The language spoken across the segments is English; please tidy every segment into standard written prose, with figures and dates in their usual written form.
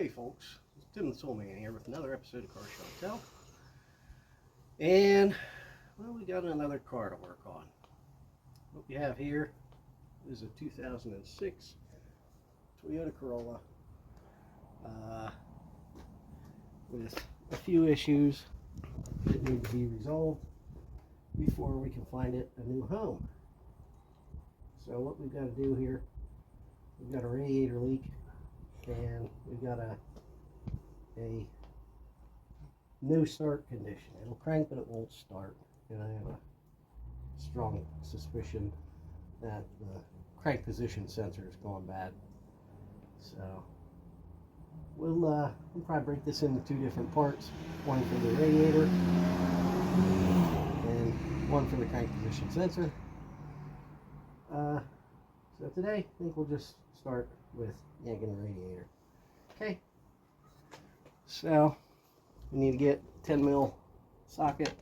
Hey folks, it's Tim the Soul Man here with another episode of Car Show and Tell. And, well, we got another car to work on. What we have here is a 2006 Toyota Corolla with a few issues that need to be resolved before we can find it a new home. So what we've got to do here, we've got a radiator leak and we've got a no start condition. It'll crank but it won't start, and I have a strong suspicion that the crank position sensor has gone bad. So we'll probably break this into two different parts, one for the radiator and one for the crank position sensor. So today I think we'll just start with yanking the radiator. Okay, so we need to get 10 mil socket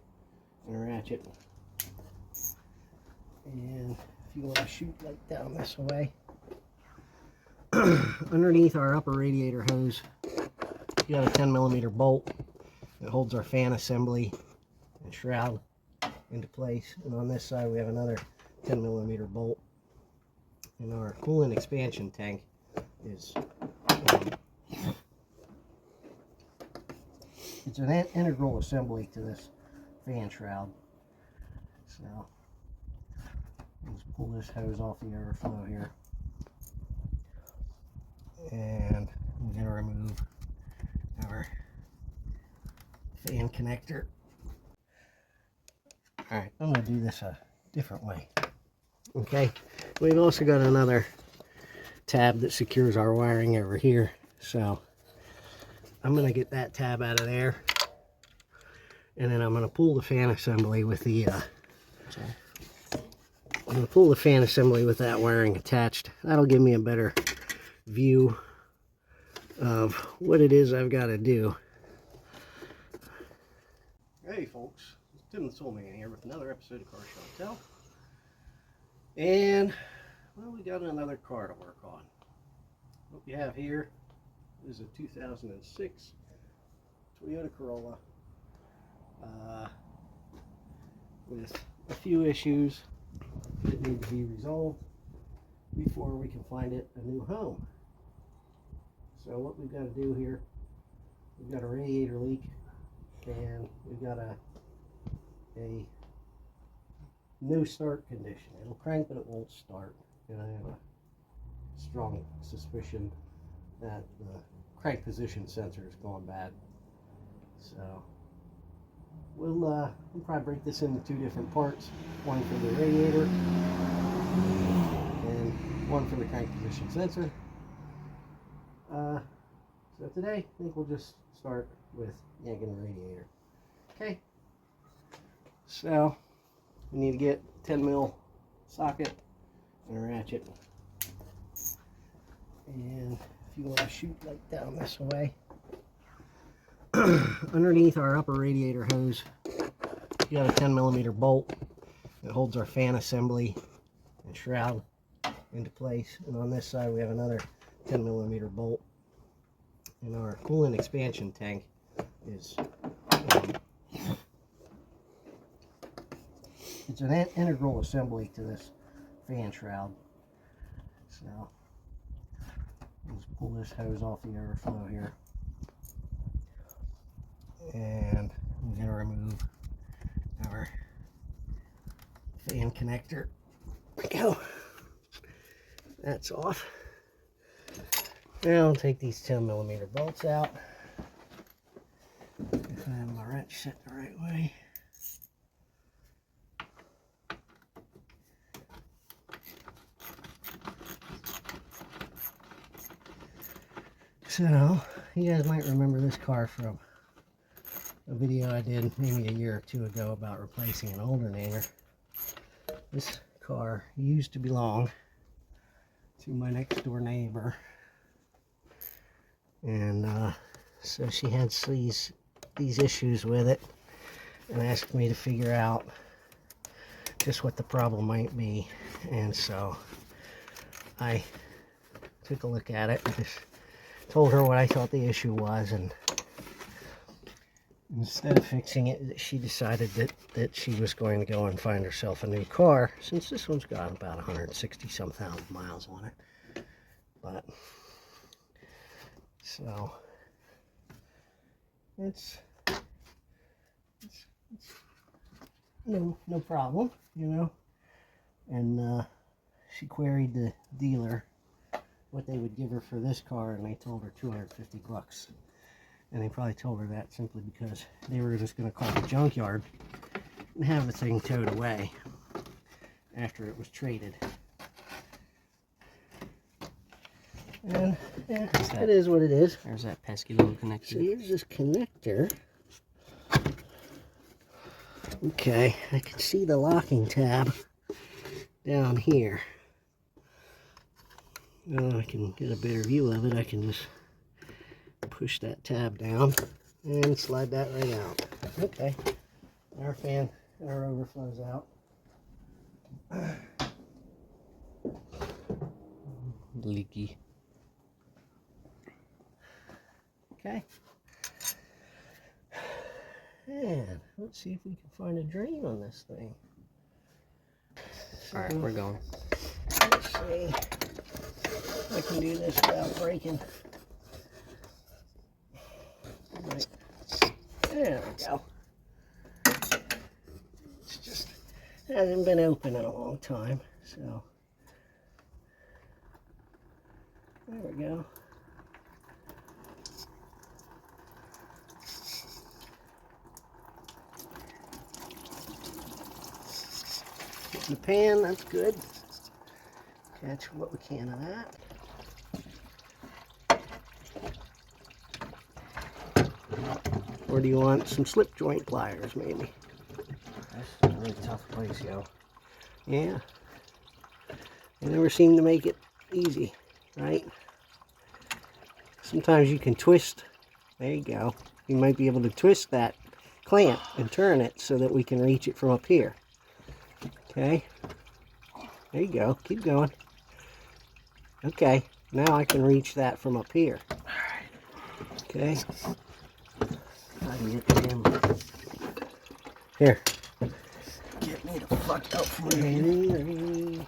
and a ratchet, and if you want to shoot like down this way, underneath our upper radiator hose you got a 10 millimeter bolt that holds our fan assembly and shroud into place, and on this side we have another 10 millimeter bolt, and our coolant expansion tank is it's an integral assembly to this fan shroud. So let's pull this hose off the overflow here, and we're going to remove our fan connector. Alright, I'm going to do this a different way. Okay, we've also got another tab that secures our wiring over here, so I'm going to get that tab out of there, and then I'm going to pull the fan assembly with the that wiring attached. That'll give me a better view of what it is I've got to do. Hey folks, it's Tim the Soul Man here with another episode of Car Show and Tell. And, well, we got another car to work on. What we have here is a 2006 Toyota Corolla with a few issues that need to be resolved before we can find it a new home. So what we've got to do here, we've got a radiator leak and we've got a no start condition. It'll crank but it won't start, and I have a strong suspicion that the crank position sensor has gone bad. So we'll probably break this into two different parts, one for the radiator and one for the crank position sensor. So today I think we'll just start with yanking the radiator. Okay, so we need to get 10 mil socket and a ratchet, and if you want to shoot like down this way, underneath our upper radiator hose you got a 10 millimeter bolt that holds our fan assembly and shroud into place, and on this side we have another 10 millimeter bolt, and our coolant expansion tank is it's an integral assembly to this fan shroud. So let's pull this hose off the overflow here, and I'm going to remove our fan connector. There we go. That's off. Now I'll take these 10 millimeter bolts out. If I have my wrench set the right way. So, you guys might remember this car from a video I did maybe a year or two ago about replacing an alternator. This car used to belong to my next door neighbor, and so she had these issues with it and asked me to figure out just what the problem might be, and so I took a look at it and just told her what I thought the issue was, and instead of fixing it, she decided that she was going to go and find herself a new car, since this one's got about 160-some thousand miles on it. But, so, it's no problem, you know. And she queried the dealer what they would give her for this car, and they told her $250. And they probably told her that simply because they were just going to call the junkyard and have the thing towed away after it was traded. And yeah, it is what it is. There's that pesky little connector. So here's this connector. Okay, I can see the locking tab down here. Now I can get a better view of it. I can just push that tab down and slide that right out. Okay, our fan and our overflows out. Leaky. Okay. And let's see if we can find a drain on this thing. Alright, we're going. Let's see if I can do this without breaking. Right. There we go. It's just hasn't been open in a long time, so there we go. The pan, that's good. Catch what we can of that. Or do you want some slip joint pliers, maybe? That's a really tough place, yo. Yeah. They never seem to make it easy, right? Sometimes you can twist. There you go. You might be able to twist that clamp and turn it so that we can reach it from up here. Okay. There you go. Keep going. Okay. Now I can reach that from up here. Okay. I can get the camera. Here. Get me the fuck out from Ready.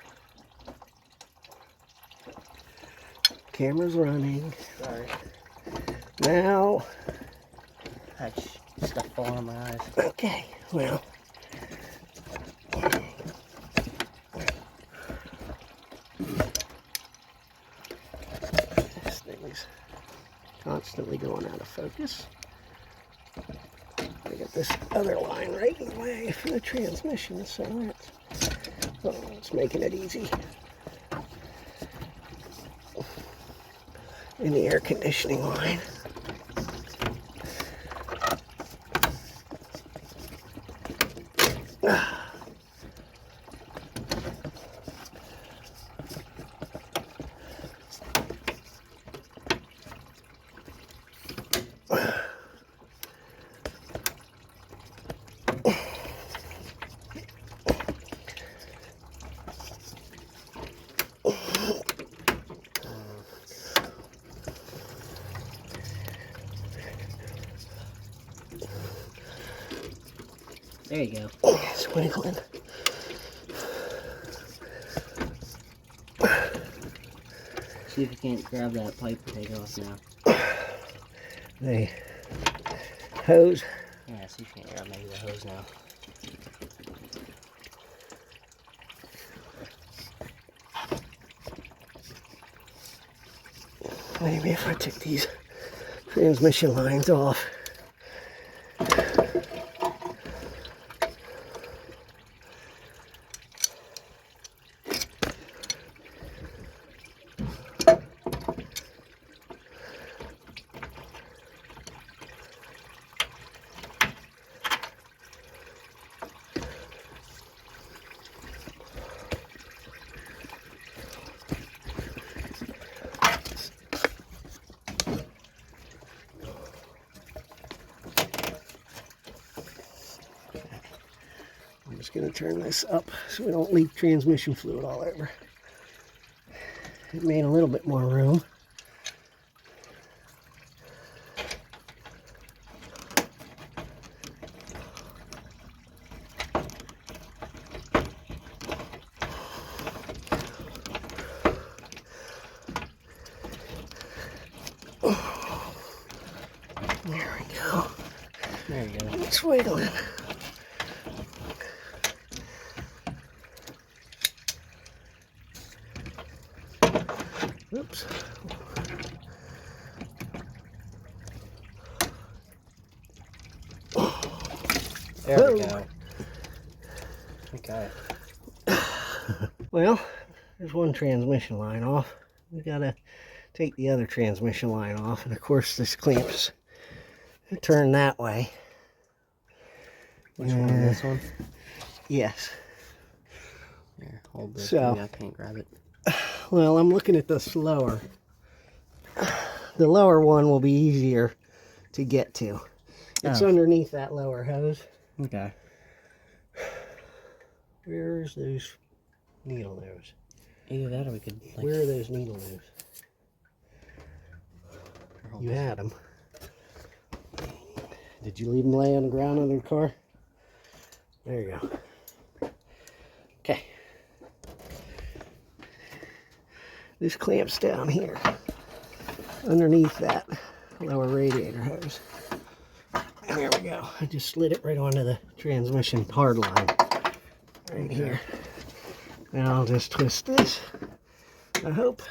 Camera's running. Sorry. Now. I stuff falling on my eyes. Okay. Well. This thing's constantly going out of focus. I got this other line right in the way for the transmission, so it's making it easy. And the air conditioning line. There you go. Squiggling. See if you can't grab that pipe and take it off now. The hose. Yeah, see if you can't grab maybe the hose now. Maybe if I took these transmission lines off. I'm just going to turn this up so we don't leak transmission fluid all over. It made a little bit more room. There we go. There you go. It's wiggling. Oops. There we go. Okay. Well, there's one transmission line off. We gotta take the other transmission line off, and of course this clamps turn that way. Which one? This one? Yes. Here, hold this. So, I can't grab it. well, I'm looking at this lower. The lower one will be easier to get to. It's underneath that lower hose. Okay. Where's those needle nose? Either that or we could. Like, Where are those needle nose? You had them. Did you leave them lay on the ground under the car? There you go. Okay. This clamps down here underneath that lower radiator hose. There we go. I just slid it right onto the transmission hard line right here. Now I'll just twist this, I hope,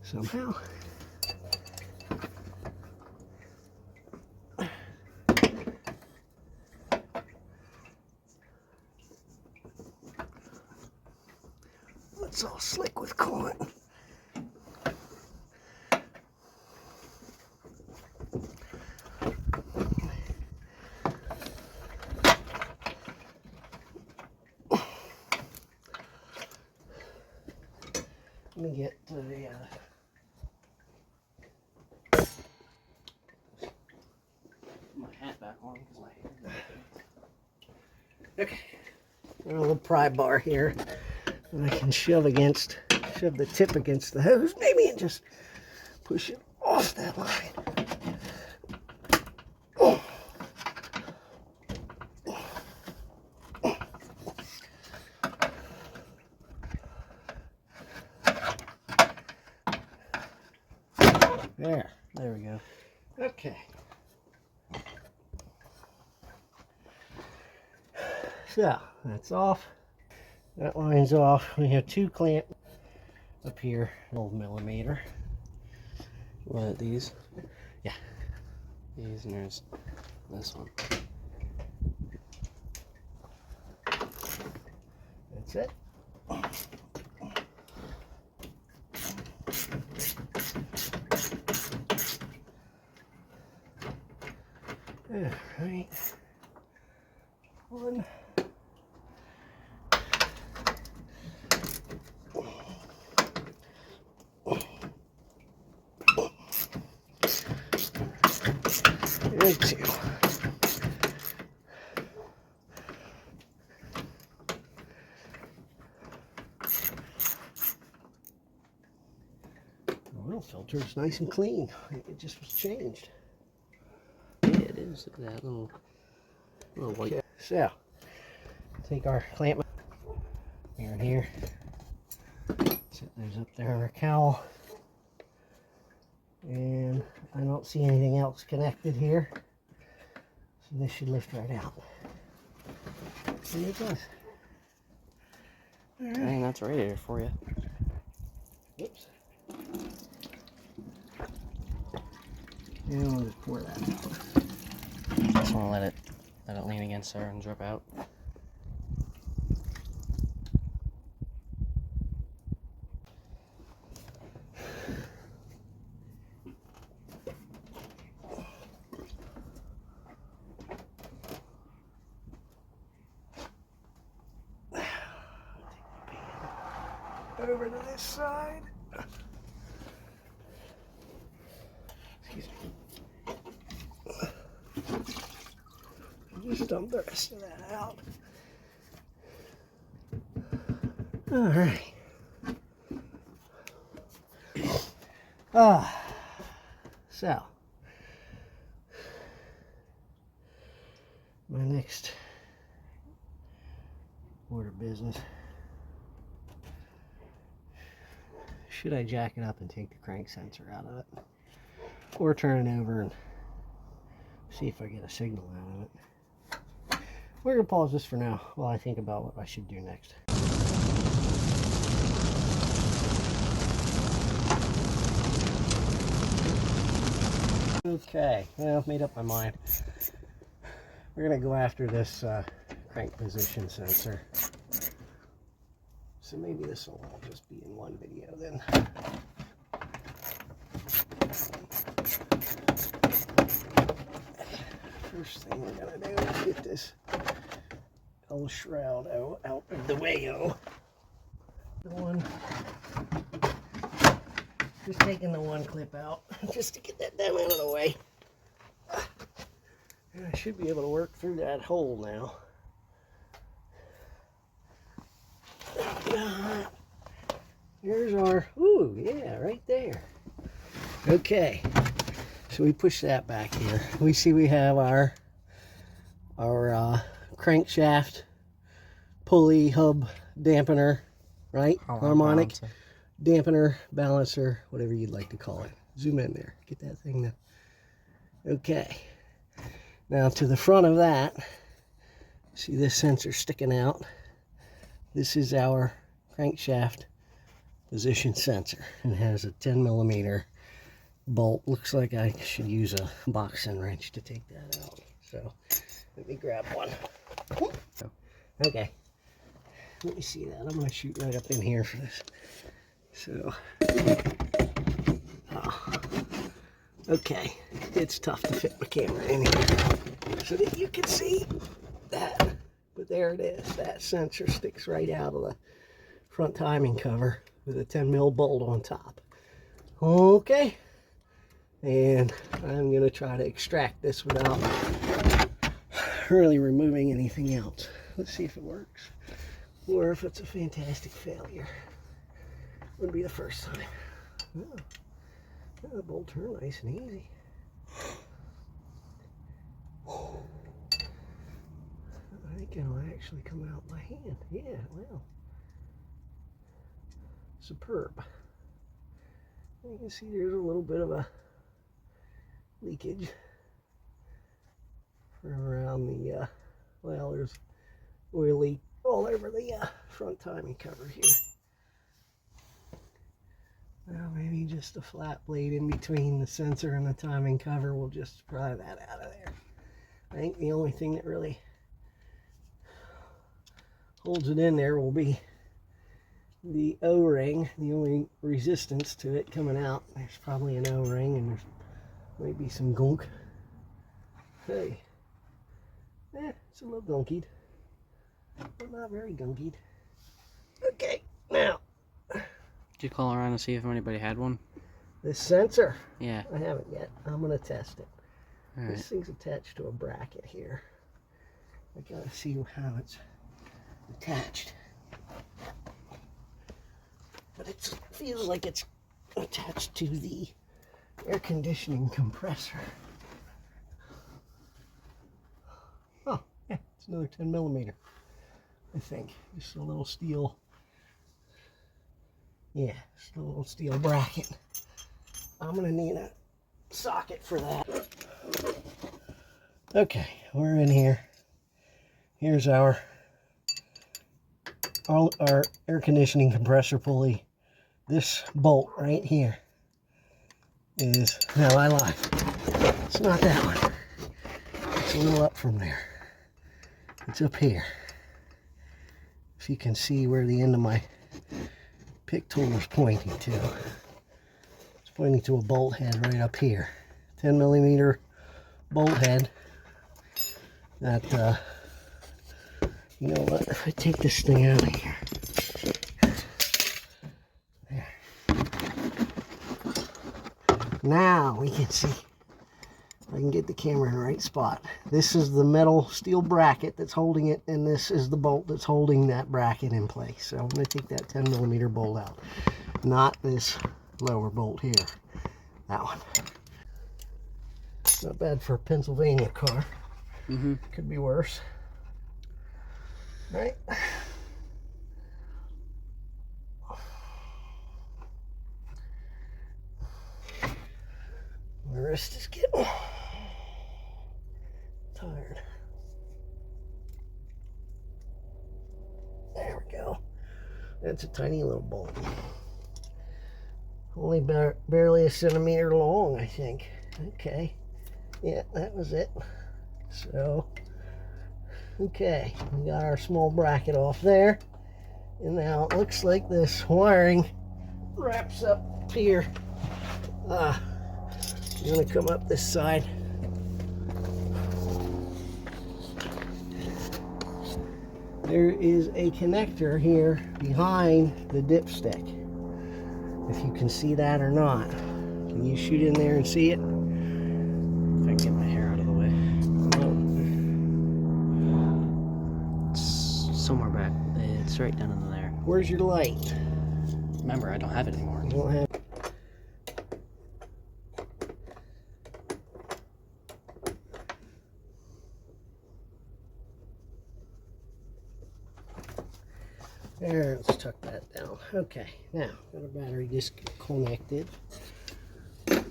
somehow. It's all slick with coolant. Let me get to the my hat back on because my hair. okay. Got a little pry bar here that I can shove the tip against the hose, maybe, and just push it off that line. There we go. Okay. So, that's off. That line's off. We have two clamps up here, an old millimeter. What, these? Yeah. These, and there's this one. That's it. All right. One. And two. The oil filter is nice and clean. It just was changed. Yeah, it is. Look at that little white. Okay. So, take our clamp here and here. Set those up there on our cowl. And I don't see anything else connected here. So this should lift right out. And it does. All right. Dang, that's a radiator for you. Whoops. And we'll just pour that out. Just want to let it lean against there and drip out. Over to this side. Excuse me. Just dump the rest of that out. All right. So my next order of business. Should I jack it up and take the crank sensor out of it? Or turn it over and See if I get a signal out of it. We're gonna pause this for now while I think about what I should do next. Okay, well, I've made up my mind. We're gonna go after this crank position sensor. So maybe this will all just be in one video then. First thing we're gonna do is get this whole shroud out of the way. The one, just taking the one clip out just to get that down out of the way. And I should be able to work through that hole now. Here's our, ooh, yeah, right there. Okay, so we push that back here. We see we have our crankshaft, pulley, hub, dampener, right? Harmonic, dampener, balancer, whatever you'd like to call it. Zoom in there, get that thing there. Okay, now to the front of that, see this sensor sticking out? This is our crankshaft position sensor. It has a 10mm bolt. Looks like I should use a boxing wrench to take that out. So let me grab one. Okay, let me see that. I'm going to shoot right up in here for this. So, okay, it's tough to fit my camera in here so that you can see that. But there it is. That sensor sticks right out of the front timing cover with a 10mm bolt on top. Okay, and I'm going to try to extract this without really removing anything else. Let's see if it works or if it's a fantastic failure. Wouldn't be the first time. Oh, the bolt turned nice and easy. I think it'll actually come out by hand. Yeah, well, superb. You can see there's a little bit of a leakage from around the, well, there's oil leak all over the front timing cover here. Well, maybe just a flat blade in between the sensor and the timing cover will just pry that out of there. I think the only thing that really holds it in there will be the O-ring. The only resistance to it coming out. There's probably an O-ring and there's might be some gunk. Hey, it's a little gunkied, but not very gunkied. Okay, now. Did you call around and see if anybody had one? This sensor? Yeah. I haven't yet. I'm going to test it. All right. This thing's attached to a bracket here. I got to see how it's attached. But it feels like it's attached to the air conditioning compressor. Oh, yeah, it's another 10mm. I think. Just a little steel. Yeah, just a little steel bracket. I'm going to need a socket for that. Okay, we're in here. Here's our air conditioning compressor pulley. This bolt right here is, no, I lied. It's not that one. It's a little up from there. It's up here. If you can see where the end of my pick tool is pointing to. It's pointing to a bolt head right up here. 10mm bolt head. That, you know what, if I take this thing out of here. There. Now we can see. I can get the camera in the right spot. This is the metal steel bracket that's holding it, and this is the bolt that's holding that bracket in place. So I'm going to take that 10mm bolt out. Not this lower bolt here. That one. Not bad for a Pennsylvania car. Could be worse. Right? My wrist is getting it's a tiny little bolt. Only barely a centimeter long, I think. Okay. Yeah, that was it. So, okay, we got our small bracket off there. And now it looks like this wiring wraps up here. I'm gonna come up this side. There is a connector here behind the dipstick. If you can see that or not. Can you shoot in there and see it? If I can get my hair out of the way. It's somewhere back. It's right down in there. Where's your light? Remember, I don't have it anymore. You don't have. There, let's tuck that down. Okay, now got a battery disconnected. I'm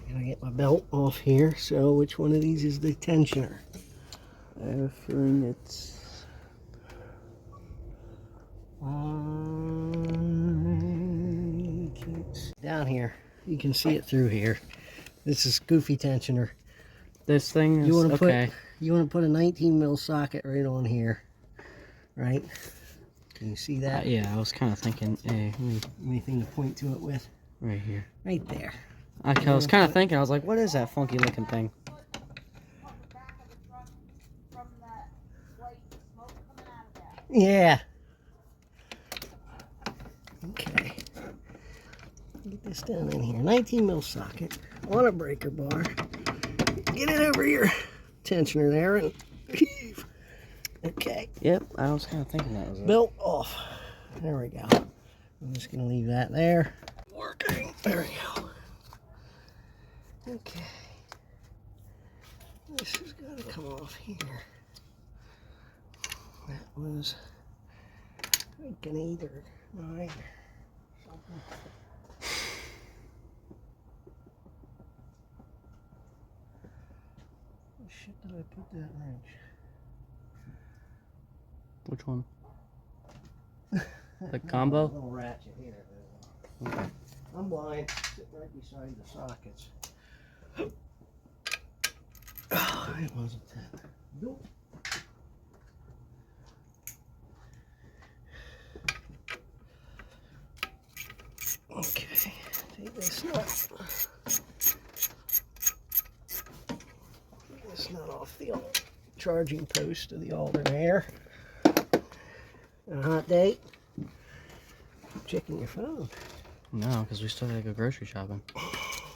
gonna get my belt off here. So, which one of these is the tensioner? I have a feeling it's down here. You can see it through here. This is goofy tensioner. this thing. Is, You want to okay. put a 19 mil socket right on here, right? Can you see that? Yeah, I was kind of thinking, Anything to point to it with? right here. Right there. I was kind of thinking. I was like, what is that funky looking thing? Yeah. Okay. Get this down in here. 19 mil socket on a breaker bar. Get it over your tensioner there and heave. Okay. Yep, I was kind of thinking that was it. Belt off. There we go. I'm just gonna leave that there. Working. There we go. Okay. This has got to come off here. That was like an 8 or 9 or something. What shit did I put that wrench? Which one? The combo? Little ratchet here. Okay. I'm blind. Sit right beside the sockets. Oh, it wasn't that. Nope. Okay, take this nut. Take this nut off the old charging post of the alternator. A hot date. Checking your phone. No, because we still gotta go grocery shopping.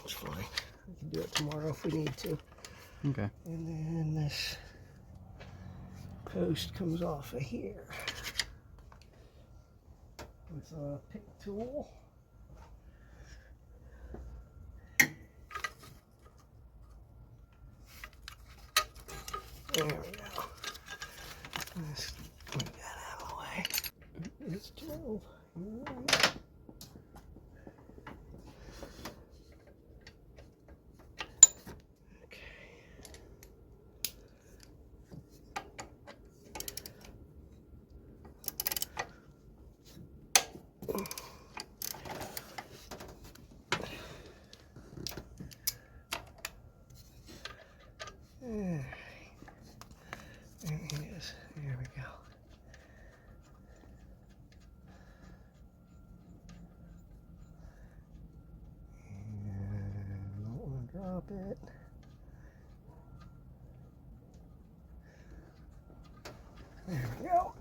It's fine. We can do it tomorrow if we need to. Okay. And then this post comes off of here with a pick tool. There we go. Let's put that out of the way. It's 12. You're right. There it is. There we go. And don't want to drop it. There we go.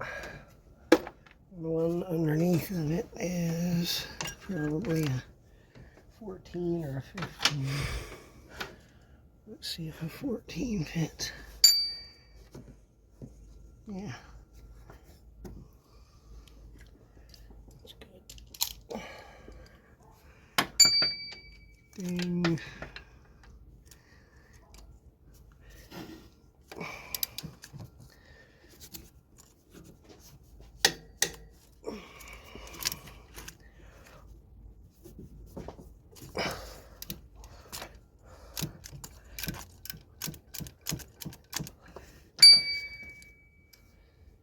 The one underneath of it is probably a 14 or a 15. Let's see if a 14 fits. Yeah. That's good. Ding.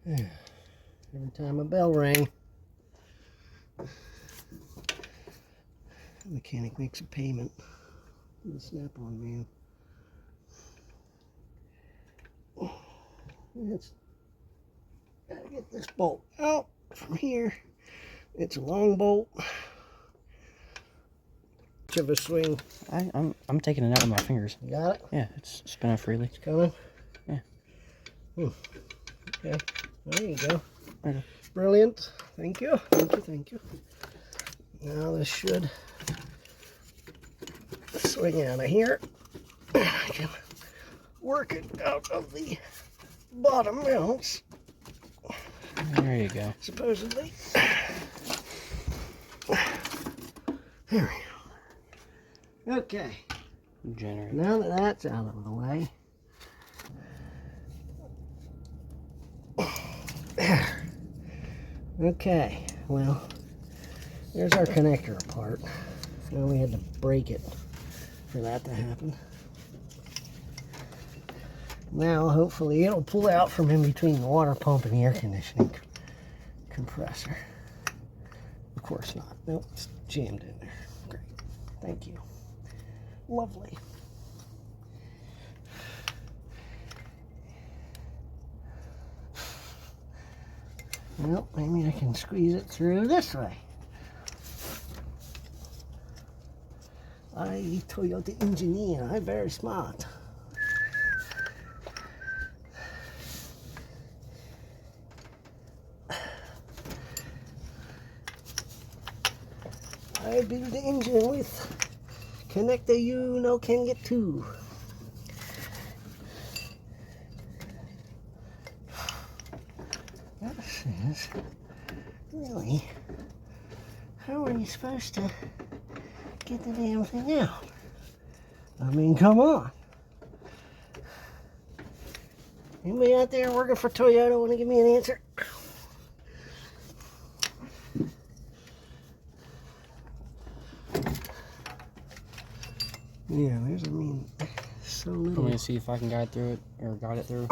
Every time a bell rang, mechanic makes a payment. The Snap-on man. Let's gotta get this bolt out from here. It's a long bolt. Much of a swing. I'm taking it out with my fingers. You got it? Yeah, it's spinning freely. It's coming? Yeah. Okay. There you go. Okay. Brilliant. Thank you. Thank you. Thank you. Now this should swing out of here. I can work it out of the bottom mounts. There you go. Supposedly. There we go. Okay. Generator. Now that that's out of the way. There. Okay. Well, there's our connector apart. Now we had to break it for that to happen. Now, hopefully, it'll pull out from in between the water pump and the air conditioning compressor. Of course not. Nope, it's jammed in there. Great. Thank you. Lovely. Well, maybe I can squeeze it through this way. Toyota engineer. I'm very smart. I build the engine with connector you no can get to. This is really, how are you supposed to get the damn thing out? I mean, come on. Anybody out there working for Toyota want to give me an answer? Yeah, there's, I mean, so little. I'm gonna see if I can guide through it, or guide it through.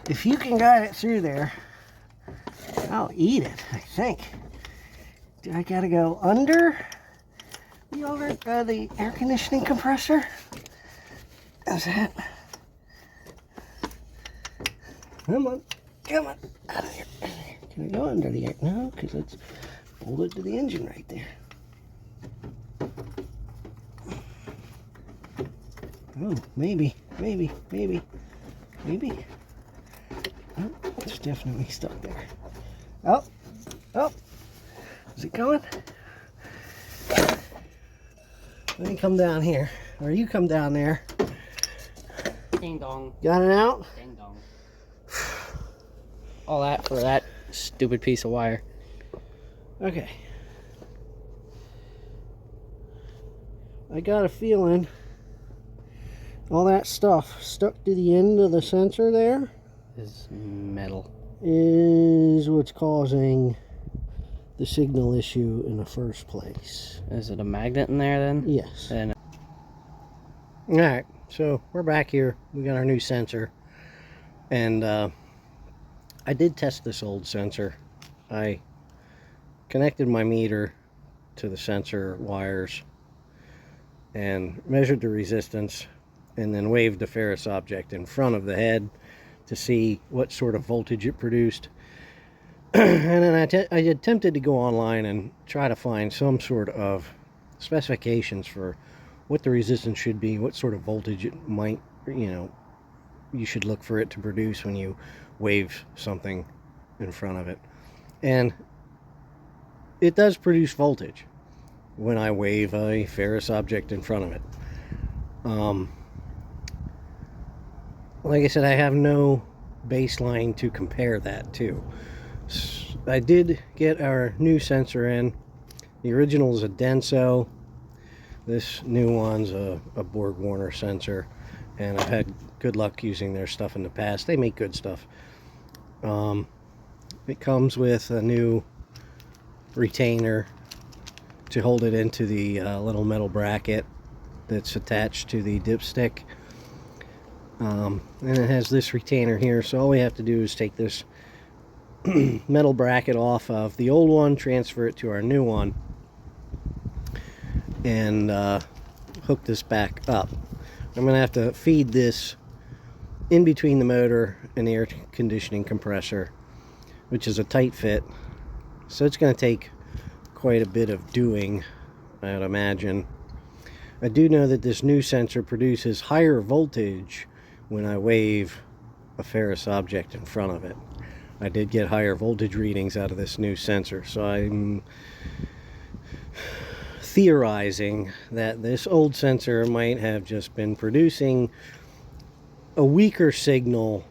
If you can guide it through there, I'll eat it, I think. Do I gotta go under the air conditioning compressor? Is that? Come on, come on, out of here. Can I go under the air? No, because it's bolted to the engine right there. Oh, maybe. Oh, it's definitely stuck there. Oh, is it going? Let me come down here, or you come down there. Ding dong. Got it out? Ding dong. All that for that stupid piece of wire. Okay. I got a feeling all that stuff stuck to the end of the sensor there Is metal. is what's causing the signal issue in the first place. Is it a magnet in there then? Yes. And Alright, so we're back here. We got our new sensor. And I did test this old sensor. I connected my meter to the sensor wires and measured the resistance, and then waved a ferrous object in front of the head to see what sort of voltage it produced. And then I attempted to go online and try to find some sort of specifications for what the resistance should be, what sort of voltage it might, you should look for it to produce when you wave something in front of it. And it does produce voltage when I wave a ferrous object in front of it. Like I said, I have no baseline to compare that to. I did get our new sensor in. The original is a Denso. This new one's a Borg-Warner sensor, and I've had good luck using their stuff in the past. They make good stuff. It comes with a new retainer to hold it into the little metal bracket that's attached to the dipstick. And it has this retainer here, so all we have to do is take this metal bracket off of the old one, transfer it to our new one, and hook this back up. I'm going to have to feed this in between the motor and the air conditioning compressor, which is a tight fit, so it's going to take quite a bit of doing, I'd imagine. I do know that this new sensor produces higher voltage when I wave a ferrous object in front of it. I did get higher voltage readings out of this new sensor, so I'm theorizing that this old sensor might have just been producing a weaker signal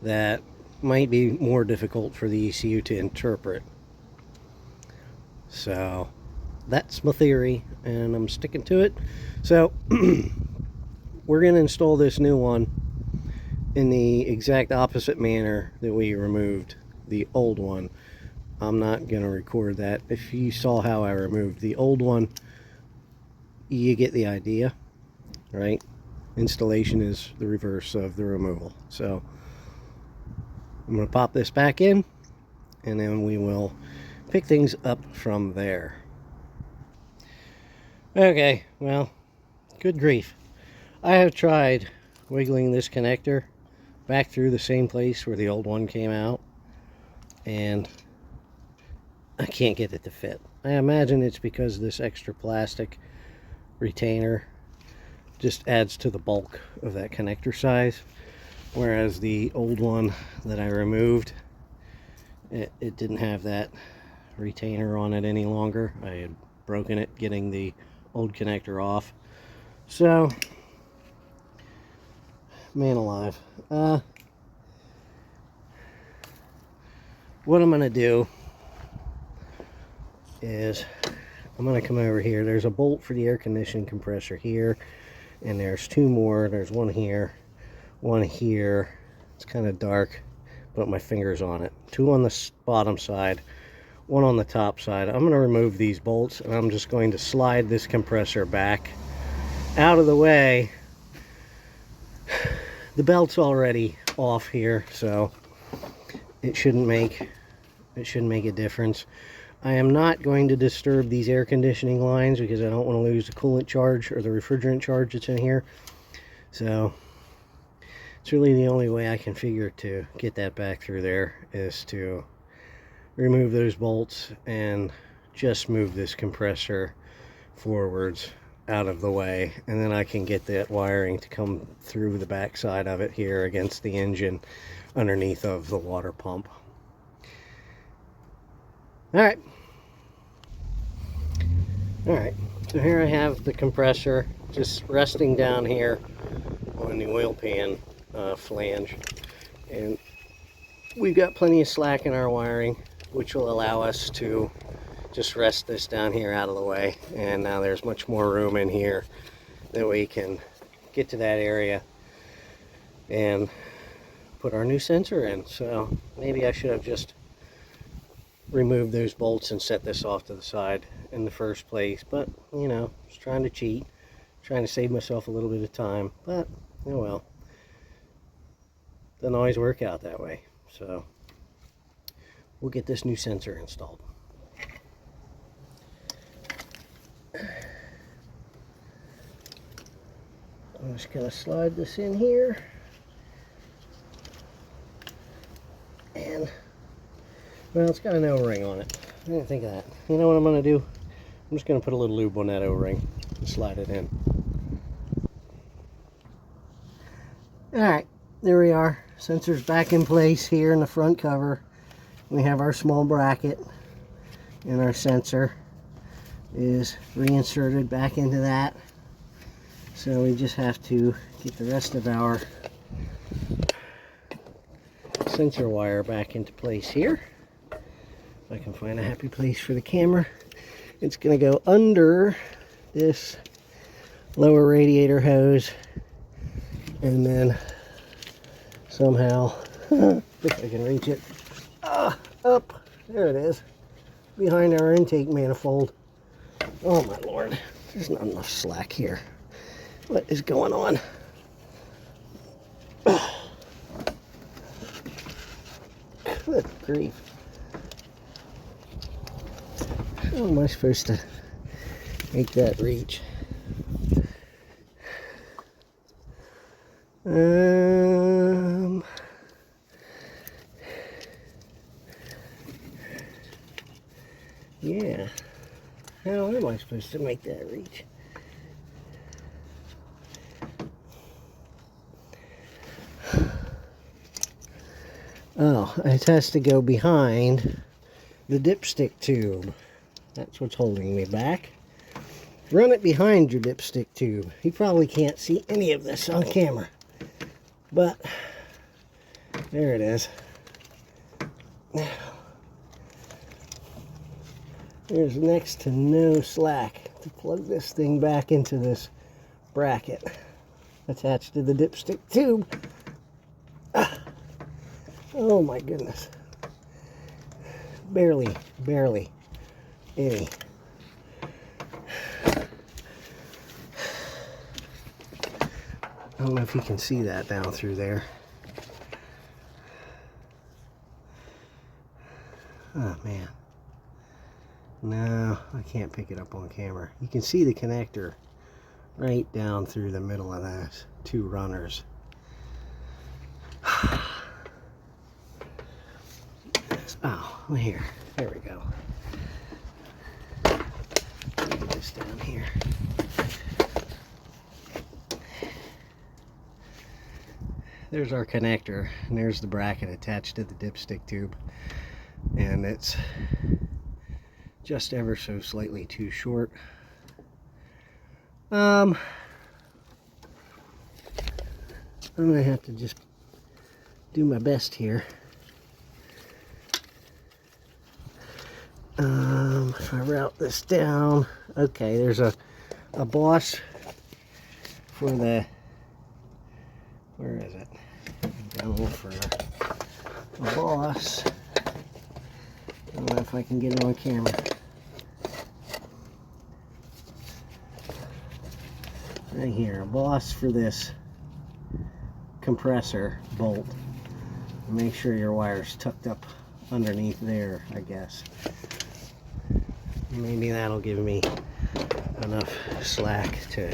that might be more difficult for the ECU to interpret. So that's my theory, and I'm sticking to it. So we're going to install this new one in the exact opposite manner that we removed the old one. I'm not going to record that. If you saw how I removed the old one, you get the idea, right? Installation is the reverse of the removal. So I'm going to pop this back in, and then we will pick things up from there. Okay, well, good grief. I have tried wiggling this connector back through the same place where the old one came out, and I can't get it to fit. I imagine it's because this extra plastic retainer just adds to the bulk of that connector size, whereas the old one that I removed, it didn't have that retainer on it any longer. I had broken it getting the old connector off. So, man alive. What I'm going to do is I'm going to come over here. There's a bolt for the air conditioning compressor here, and there's two more. There's one here, one here. It's kind of dark, put my fingers on it. Two on the bottom side, one on the top side. I'm going to remove these bolts, and I'm just going to slide this compressor back out of the way. The belt's already off here, so it shouldn't make a difference. I am not going to disturb these air conditioning lines because I don't want to lose the coolant charge or the refrigerant charge that's in here. So it's really the only way I can figure to get that back through there is to remove those bolts and just move this compressor forwards out of the way, and then I can get that wiring to come through the back side of it here against the engine underneath of the water pump. Alright, so here I have the compressor just resting down here on the oil pan flange, and we've got plenty of slack in our wiring, which will allow us to just rest this down here out of the way. And now there's much more room in here that we can get to that area and put our new sensor in. So maybe I should have just removed those bolts and set this off to the side in the first place, but you know, just trying to cheat, trying to save myself a little bit of time, but oh well, doesn't always work out that way. So we'll get this new sensor installed. I'm just going to slide this in here, and well, it's got an O-ring on it. I didn't think of that. You know what I'm going to do? I'm just going to put a little lube on that O-ring and slide it in. Alright, there we are. Sensor's back in place here in the front cover. We have our small bracket, and our sensor is reinserted back into that. So we just have to get the rest of our sensor wire back into place here. If I can find a happy place for the camera. It's going to go under this lower radiator hose, and then somehow, if I can reach it, up, there it is, behind our intake manifold. Oh my lord, there's not enough slack here. What is going on? Good grief. How am I supposed to make that reach? Yeah. How am I supposed to make that reach? Oh, it has to go behind the dipstick tube. That's what's holding me back. Run it behind your dipstick tube. You probably can't see any of this on camera, but there it is. There's next to no slack to plug this thing back into this bracket attached to the dipstick tube. Oh my goodness. Barely any. I don't know if you can see that down through there. Oh man. No, I can't pick it up on camera. You can see the connector right down through the middle of those two runners. Oh, here. There we go. Get this down here. There's our connector, and there's the bracket attached to the dipstick tube. And it's just ever so slightly too short. I'm gonna have to just do my best here. If I route this down, okay, there's a boss for the, where is it? Down for a boss. I don't know if I can get it on camera. Right here, a boss for this compressor bolt. Make sure your wire's tucked up underneath there, I guess. Maybe that'll give me enough slack to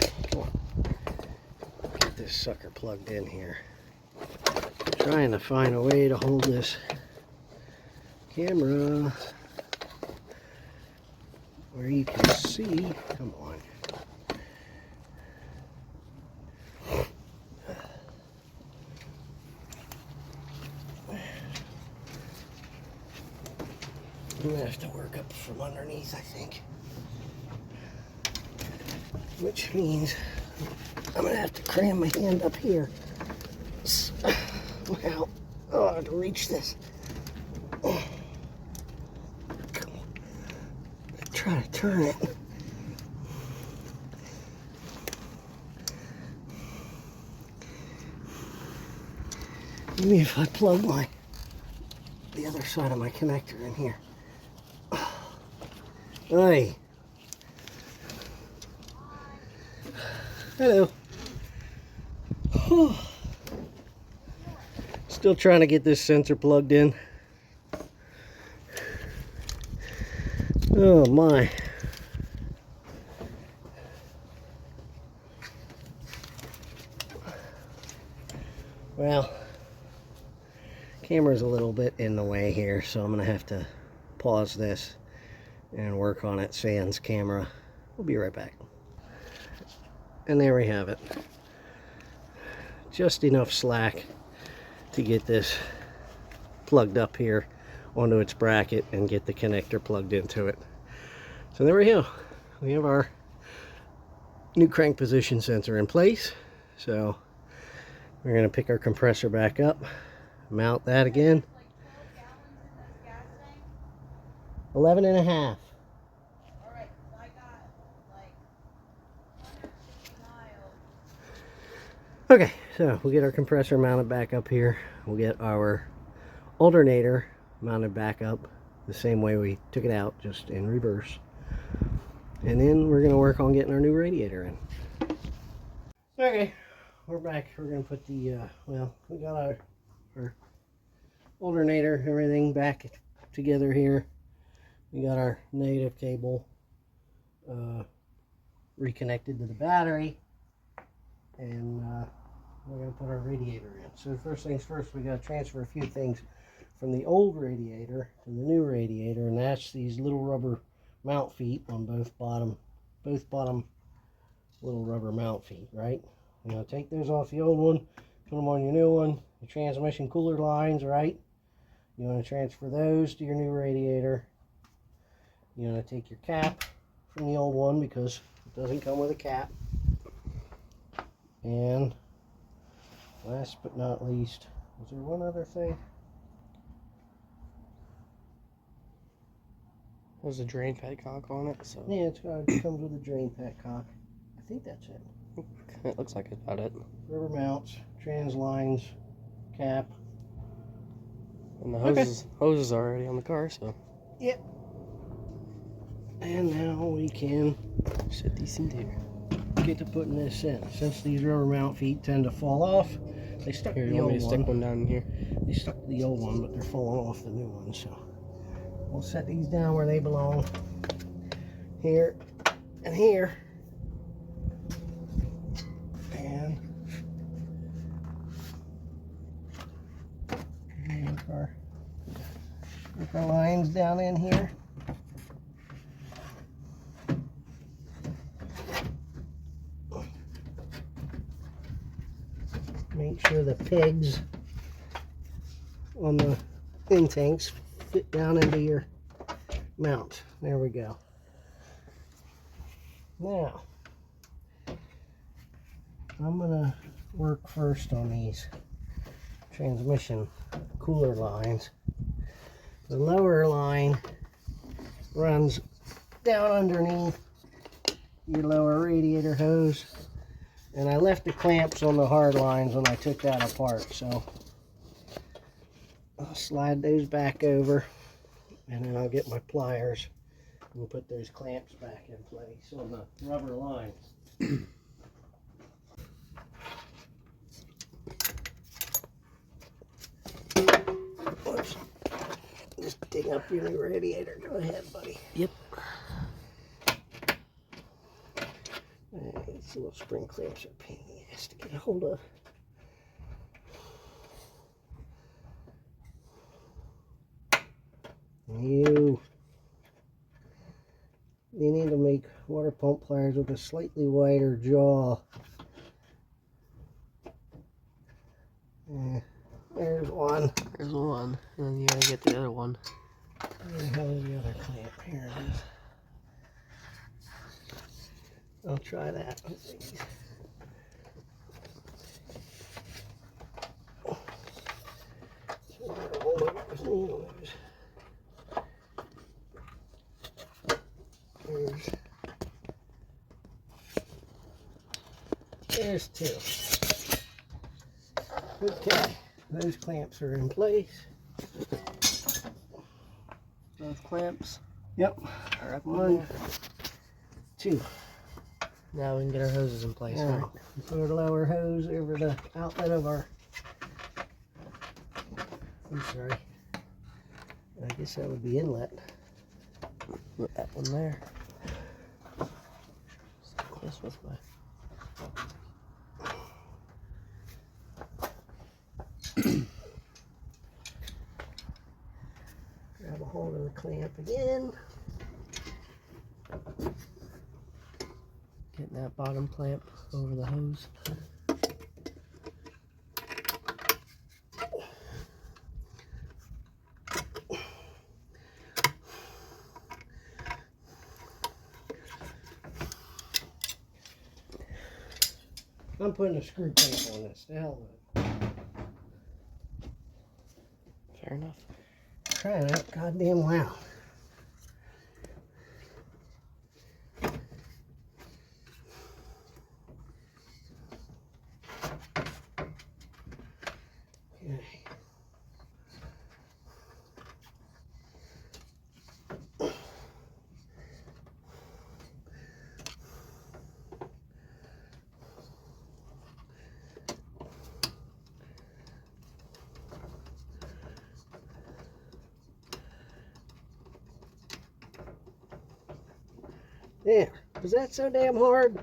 get this sucker plugged in here. Trying to find a way to hold this camera where you can see. Come on. I'm gonna have to work up from underneath, I think. Which means I'm gonna have to cram my hand up here. Wow. Oh, to reach this. Try to turn it. Maybe if I plug the other side of my connector in here. Hey. Hello. Still trying to get this sensor plugged in. Oh my. Well, camera's a little bit in the way here, so I'm gonna have to pause this and work on it sans camera. We'll be right back. And there we have it. Just enough slack to get this plugged up here onto its bracket and get the connector plugged into it. So there we go. We have our new crank position sensor in place. So we're going to pick our compressor back up, mount that again. 11.5. Okay, so we'll get our compressor mounted back up here. We'll get our alternator mounted back up the same way we took it out, just in reverse. And then we're going to work on getting our new radiator in. Okay, we're back. We're going to put the, well, we got our alternator, everything back together here. We got our negative cable reconnected to the battery, and we're going to put our radiator in. So first things first, we got to transfer a few things from the old radiator to the new radiator, and that's these little rubber mount feet on both bottom little rubber mount feet, right? You know, take those off the old one, put them on your new one. The transmission cooler lines, right? You want to transfer those to your new radiator. You want to take your cap from the old one because it doesn't come with a cap. And last but not least, was there one other thing? There's a drain petcock on it, so Yeah, it comes with a drain petcock. I think that's it. it looks like it's about it. Rubber mounts, trans lines, cap. And the hoses are already on the car, so Yep. And now we can sit these in here. get to putting this in. Since these rubber mount feet tend to fall off, they stuck Here, to you the want me old to stick one. one down in here? They stuck to the old one, but they're falling off the new one. So we'll set these down where they belong. Here and here. And work our lines down in here. Make sure the pegs on the intakes fit down into your mount. There we go. Now, I'm gonna work first on these transmission cooler lines. The lower line runs down underneath your lower radiator hose, and I left the clamps on the hard lines when I took that apart, so I'll slide those back over, and then I'll get my pliers and put those clamps back in place on the rubber line. Oops. Just dig up your new radiator. Go ahead, buddy. Yep. These little spring clamps are a pain in the ass to get a hold of. You need to make water pump pliers with a slightly wider jaw. There's one. There's one, and then you gotta get the other one. Where the hell is the other clamp? Here it is. I'll try that. There's two. Okay, those clamps are in place. Those clamps Yep. are up in One, there. two. Now we can get our hoses in place, right? Now, put our lower hose over the outlet of our. I'm sorry. I guess that would be inlet. Put that one there. This was my. Grab a hold of the clamp again. Getting that bottom clamp over the hose. I'm putting a screw clamp on this. The hell with it. Fair enough. Trying out goddamn loud. Okay. Yeah, was that so damn hard?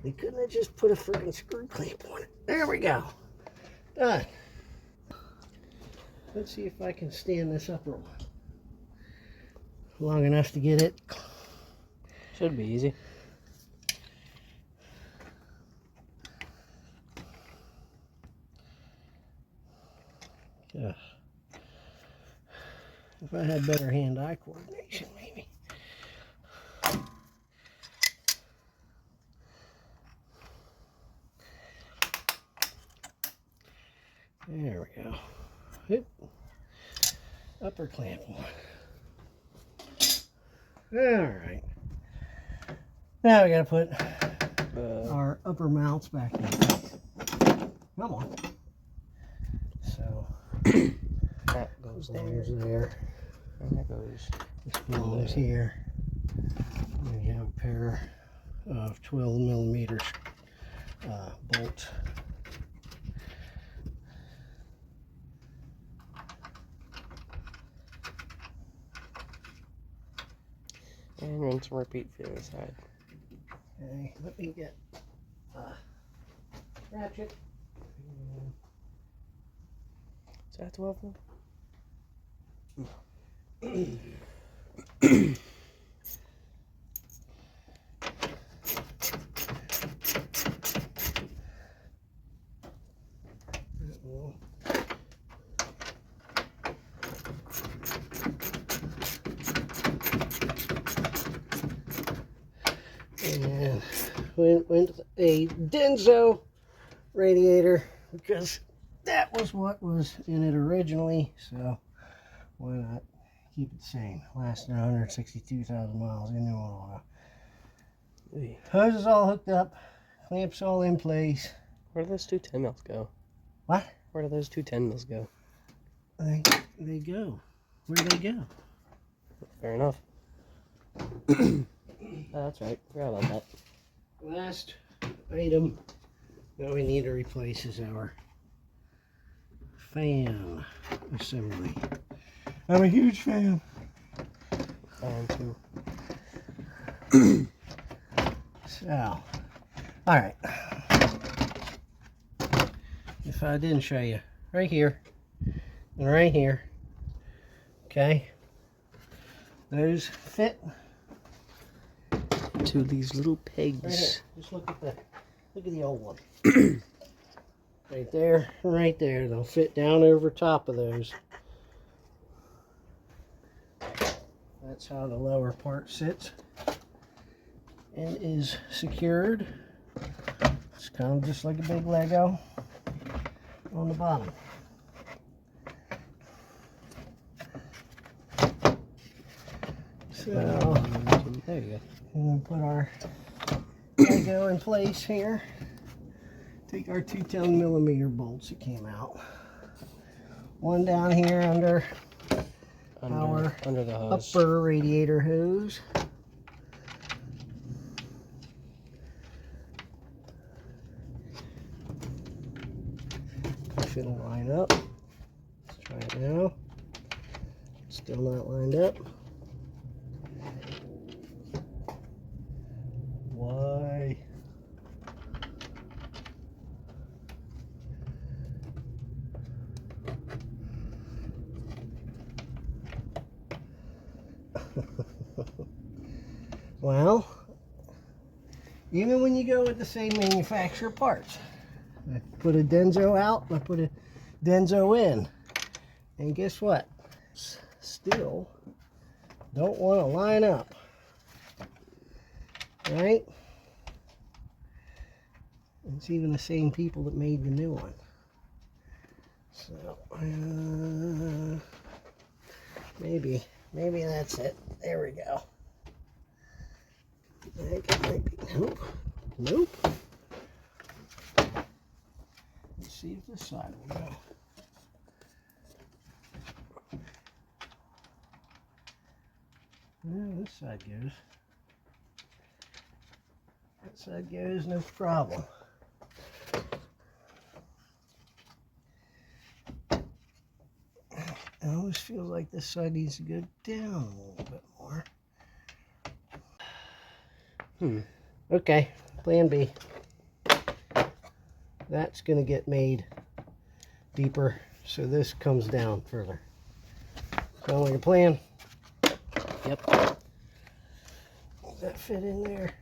They couldn't have just put a freaking screw clamp on it. There we go. Done. Let's see if I can stand this up long enough to get it. Should be easy. Yeah. If I had better hand-eye coordination, maybe. There we go. Oop. Upper clamp on. Alright. Now we gotta put our upper mounts back in place. Come on. So that goes there. There. And that goes. This belongs here. And you have a pair of 12mm bolts. And rinse and repeat for the other side. Okay, let me get ratchet. Is that 12 mil? And went with a Denso radiator because that was what was in it originally, so why not keep it the same? Lasting 162,000 miles in New Orleans. Hose is all hooked up, clamps all in place. Where do those two 10 mils go? What? Where do those two 10 mils go? They go. Where do they go? Fair enough. Oh, that's right. Forgot about that. Last item that we need to replace is our fan assembly. I'm a huge fan. I am too. So, alright. If I didn't show you, right here and right here, okay, those fit To these little right here. pegs. Just look at the old one. Right there, right there. They'll fit down over top of those. That's how the lower part sits and is secured. It's kind of just like a big Lego on the bottom. So There you go. we'll put our Lego in place here. Take our two 10mm bolts that came out. One down here under Under the hose. upper radiator hose. If it'll line up. Let's try it now. Still not lined up. Why? Well, even when you go with the same manufacturer parts, I put a Denso out, I put a Denso in, and guess what? Still don't want to line up, right? It's even the same people that made the new one. So, maybe that's it. There we go. I think it might be. Nope. Let's see if this side will go. Yeah, this side goes. That side goes, no problem. It always feels like this side needs to go down a little bit more. Okay, plan B. That's going to get made deeper, so this comes down further. Sound like a plan? Yep. Does that fit in there?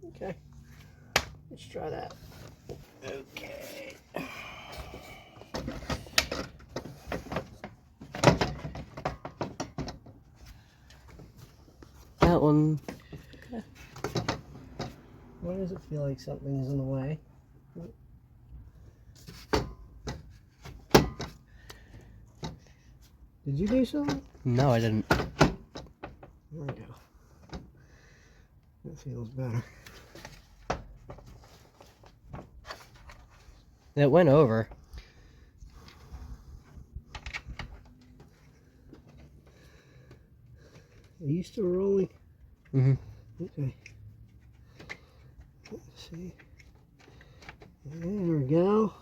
Okay, let's try that. Okay. That one. Why does it feel like something's in the way? Did you do something? No, I didn't. There we go. That feels better. It went over. Are you still rolling? Mm-hmm. Okay. Let's see. There we go.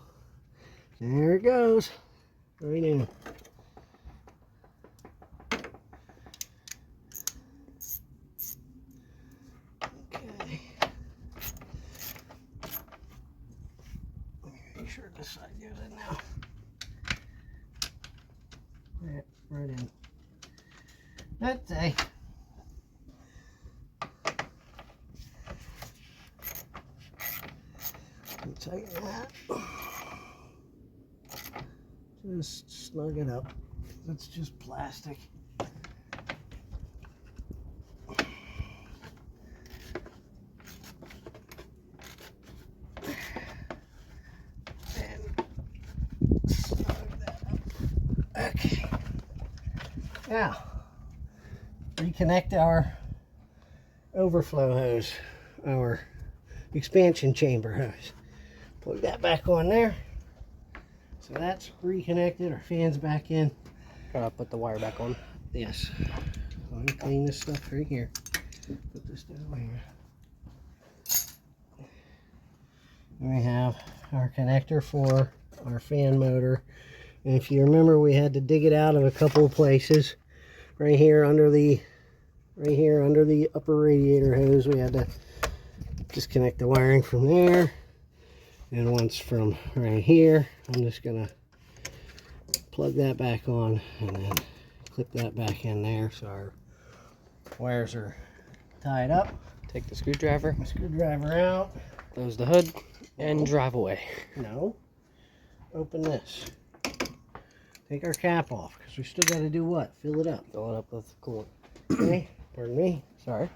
There it goes. Right in. Okay. Make sure this side goes in now. Right in. That's a. Tighten that. Just snug it up. That's just plastic. And snug that up. Okay. Now, reconnect our overflow hose, our expansion chamber hose. Plug that back on there. So that's reconnected. Our fan's back in. Gotta put the wire back on. Yes. Let me clean this stuff right here. Put this down here. And we have our connector for our fan motor. And if you remember, we had to dig it out of a couple of places. Right here under the upper radiator hose, we had to disconnect the wiring from there. And once from right here, I'm just gonna plug that back on and then clip that back in there so our wires are tied up. Take the screwdriver, Screwdriver out. close the hood, and drive away. No. Open this. Take our cap off because we still got to do what? Fill it up. Fill it up with coolant. Okay. Pardon me. Sorry.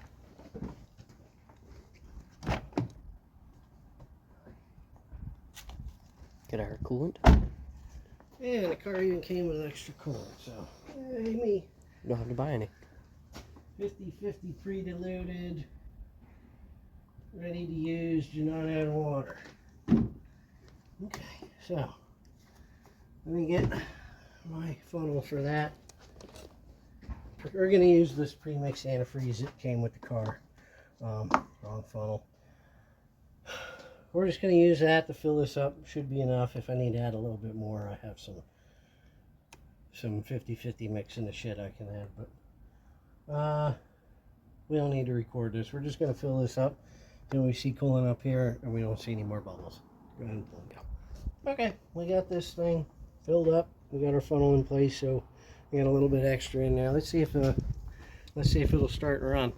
Get our coolant. And the car even came with extra coolant, so hey me. You don't have to buy any. 50-50 pre-diluted, ready to use, do not add water. Okay, so let me get my funnel for that. We're going to use this pre-mixed antifreeze that came with the car. Wrong funnel. We're just going to use that to fill this up. Should be enough. If I need to add a little bit more, I have some 50-50 mix in the shed I can add, but we don't need to record this. We're just going to fill this up till we see coolant up here and we don't see any more bubbles. Go ahead and plug it. Okay, we got this thing filled up. We got our funnel in place, so we got a little bit extra in there. Let's see if it'll start and run.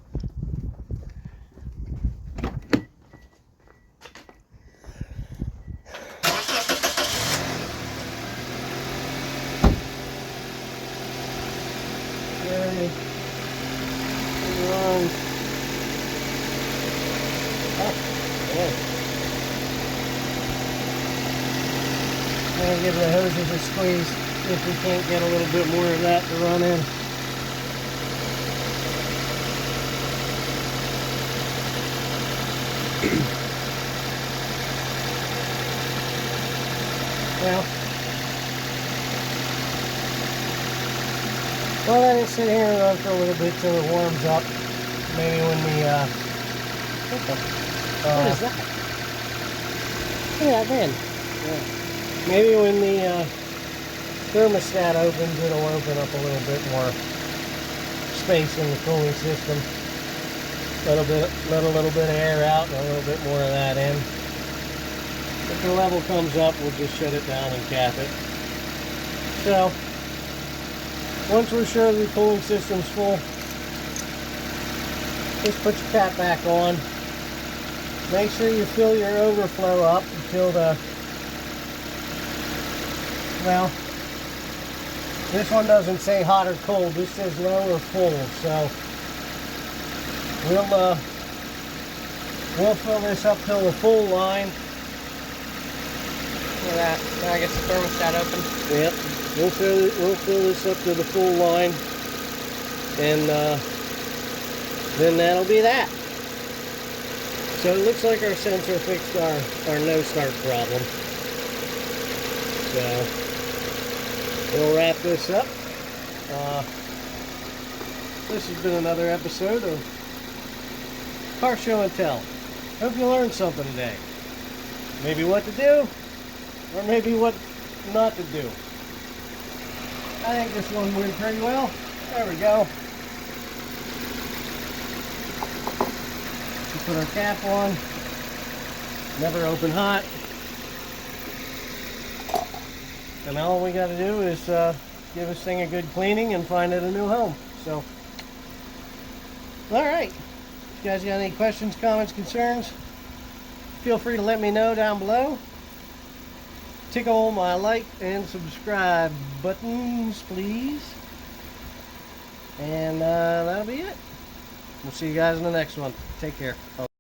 Okay. Run. Oh, yeah. Gonna give the hoses a squeeze if we can't get a little bit more of that to run in. Well, let it sit here and run for a little bit till it warms up. maybe when the What is that? Look at that van. maybe when the thermostat opens, it'll open up a little bit more space in the cooling system. Let a little bit of air out and a little bit more of that in. If the level comes up, we'll just shut it down and cap it. So, once we're sure the cooling system's full, just put your cap back on. Make sure you fill your overflow up until well, this one doesn't say hot or cold, this says low or full, so we'll fill this up till the full line. Look at that. Now I get the thermostat open. Yep, we'll fill this up to the full line, and then that'll be that. So it looks like our sensor fixed our no start problem. So we'll wrap this up. This has been another episode of Car Show and Tell. Hope you learned something today. Maybe what to do, or maybe what not to do. I think this one went pretty well. There we go. We put our cap on. Never open hot. And all we got to do is give this thing a good cleaning and find it a new home. So, all right. If you guys got any questions, comments, concerns, feel free to let me know down below. Tickle my like and subscribe buttons, please. And that'll be it. We'll see you guys in the next one. Take care.